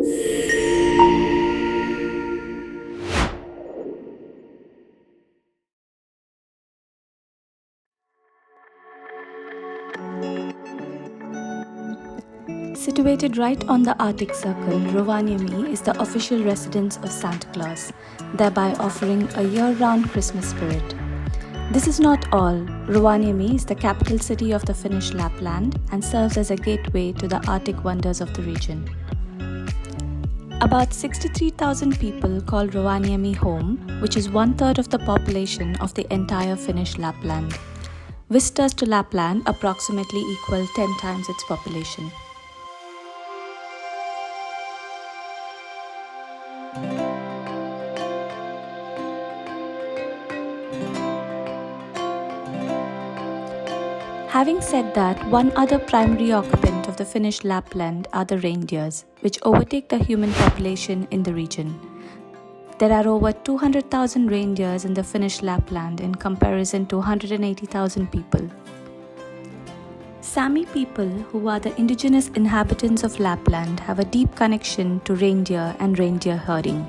Situated right on the Arctic Circle, Rovaniemi is the official residence of Santa Claus, thereby offering a year-round Christmas spirit. This is not all. Rovaniemi is the capital city of the Finnish Lapland and serves as a gateway to the Arctic wonders of the region. About 63,000 people call Rovaniemi home, which is one-third of the population of the entire Finnish Lapland. Visitors to Lapland approximately equal 10 times its population. Having said that, one other primary occupant of the Finnish Lapland are the reindeers, which overtake the human population in the region. There are over 200,000 reindeers in the Finnish Lapland in comparison to 180,000 people. Sami people, who are the indigenous inhabitants of Lapland, have a deep connection to reindeer and reindeer herding.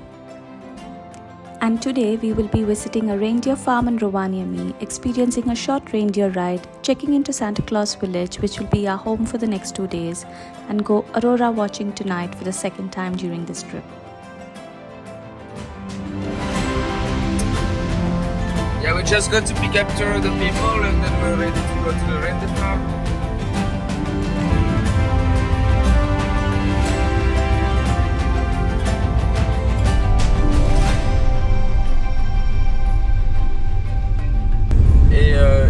And today we will be visiting a reindeer farm in Rovaniemi, experiencing a short reindeer ride, checking into Santa Claus village, which will be our home for the next 2 days, and go Aurora watching tonight for the second time during this trip. Yeah, we just got to pick up the people and then we're ready to go to the reindeer farm.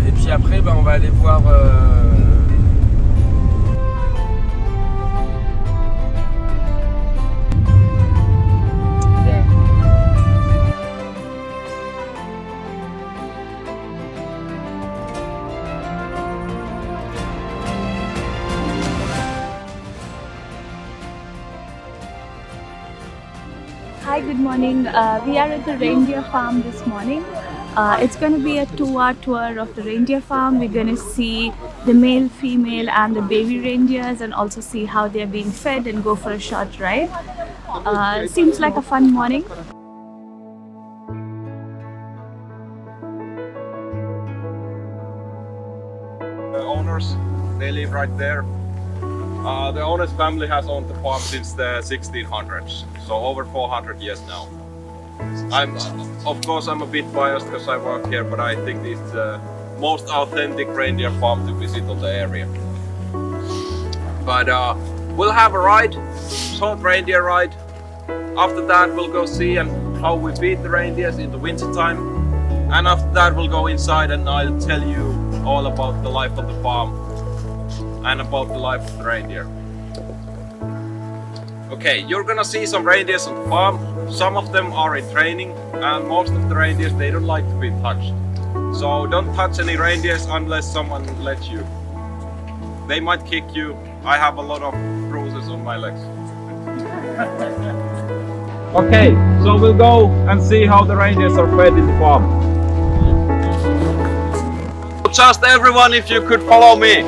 Et puis après, on va aller voir. Hi, good morning. We are at the reindeer farm this morning. It's going to be a 2-hour tour of the reindeer farm. We're going to see the male, female and the baby reindeers and also see how they're being fed and go for a short ride. Seems like a fun morning. The owners, they live right there. The owner's family has owned the farm since the 1600s, so over 400 years now. Of course, I'm a bit biased because I work here, but I think it's the most authentic reindeer farm to visit on the area. But we'll have a ride, short reindeer ride. After that, we'll go see how we feed the reindeers in the winter time. And after that, we'll go inside and I'll tell you all about the life on the farm and about the life of the reindeer. Okay, you're gonna see some reindeers on the farm. Some of them are in training and most of the reindeers, they don't like to be touched. So don't touch any reindeers unless someone lets you. They might kick you. I have a lot of bruises on my legs. Okay, so we'll go and see how the reindeers are fed in the farm. Just everyone, if you could follow me.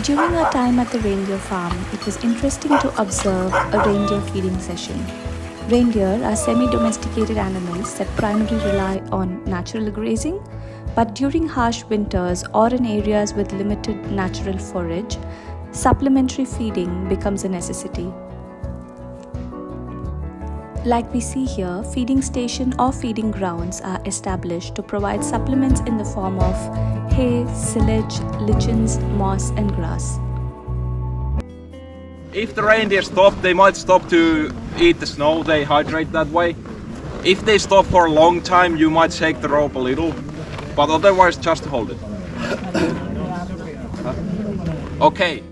During our time at the reindeer farm, it was interesting to observe a reindeer feeding session. Reindeer are semi-domesticated animals that primarily rely on natural grazing, but during harsh winters or in areas with limited natural forage, supplementary feeding becomes a necessity. Like we see here, feeding station or feeding grounds are established to provide supplements in the form of hay, silage, lichens, moss and grass. If the reindeer stop, they might stop to eat the snow, they hydrate that way. If they stop for a long time, you might shake the rope a little, but otherwise just hold it. Okay.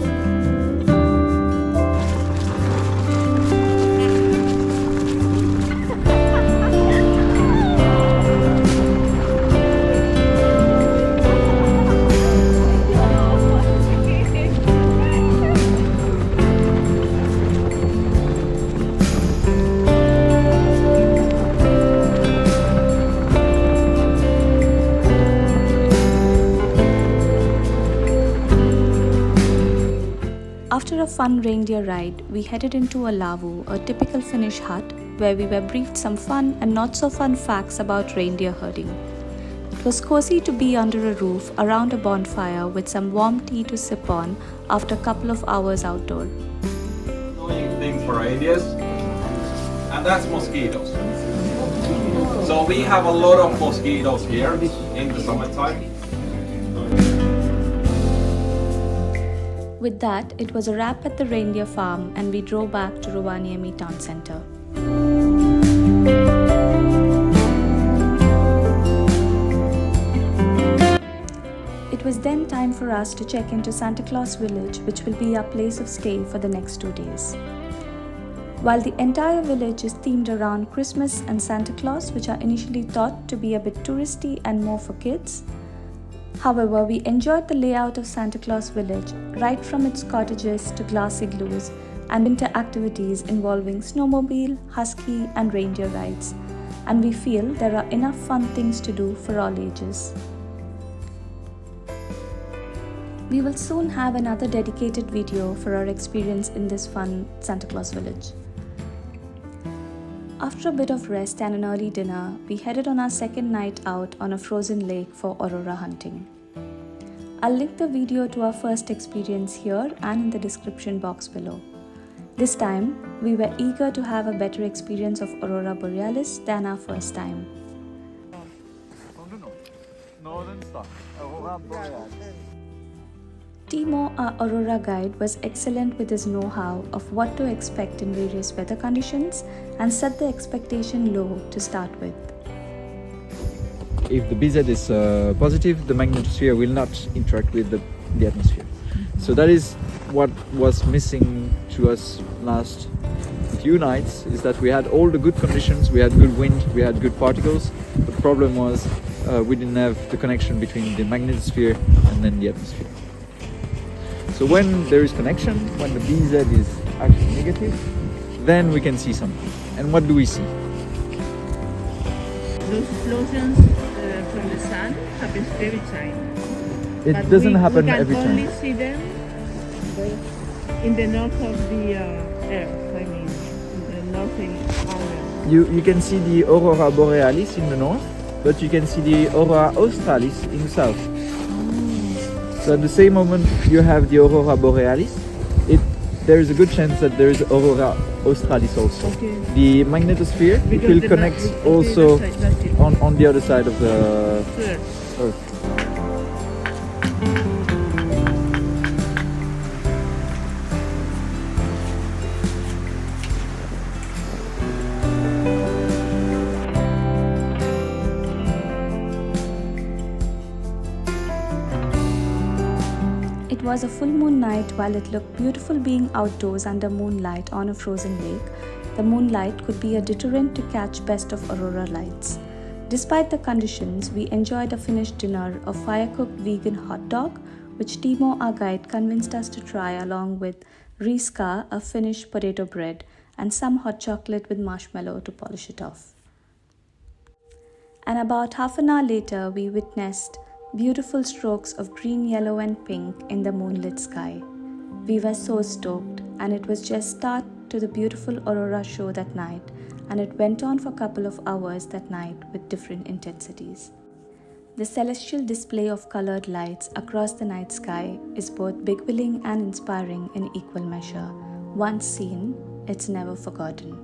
After a fun reindeer ride, we headed into a lavu, a typical Finnish hut, where we were briefed some fun and not so fun facts about reindeer herding. It was cozy to be under a roof around a bonfire with some warm tea to sip on after a couple of hours outdoor. Annoying thing for reindeers, and that's mosquitoes. So we have a lot of mosquitoes here in the summertime. With that, it was a wrap at the reindeer farm and we drove back to Rovaniemi town centre. It was then time for us to check into Santa Claus village, which will be our place of stay for the next 2 days. While the entire village is themed around Christmas and Santa Claus, which are initially thought to be a bit touristy and more for kids, however, we enjoyed the layout of Santa Claus village, right from its cottages to glass igloos and winter activities involving snowmobile, husky and reindeer rides, and we feel there are enough fun things to do for all ages. We will soon have another dedicated video for our experience in this fun Santa Claus village. After a bit of rest and an early dinner, we headed on our second night out on a frozen lake for aurora hunting. I'll link the video to our first experience here and in the description box below. This time, we were eager to have a better experience of Aurora Borealis than our first time. Timo, our Aurora guide, was excellent with his know-how of what to expect in various weather conditions and set the expectation low to start with. If the BZ is positive, the magnetosphere will not interact with the atmosphere. So that is what was missing to us last few nights, is that we had all the good conditions, we had good wind, we had good particles. The problem was we didn't have the connection between the magnetosphere and then the atmosphere. So when there is connection, when the BZ is actually negative, then we can see something. And what do we see? Those explosions from the sun happens every time. It doesn't happen every time. We can only see them in the north of the Earth, I mean, in the northern area. You can see the Aurora Borealis in the north, but you can see the Aurora Australis in the south. So at the same moment you have the Aurora Borealis, there is a good chance that there is Aurora Australis also. Okay. The magnetosphere will connect also on the other side of the Earth. It was a full moon night. While it looked beautiful being outdoors under moonlight on a frozen lake, the moonlight could be a deterrent to catch best of aurora lights. Despite the conditions, we enjoyed a finished dinner of fire-cooked vegan hot dog, which Timo, our guide, convinced us to try, along with riska, a Finnish potato bread, and some hot chocolate with marshmallow to polish it off. And about half an hour later, we witnessed beautiful strokes of green, yellow and pink in the moonlit sky. We were so stoked, and it was just start to the beautiful aurora show that night, and it went on for a couple of hours that night with different intensities. The celestial display of colored lights across the night sky is both big-willing and inspiring in equal measure. Once seen, it's never forgotten.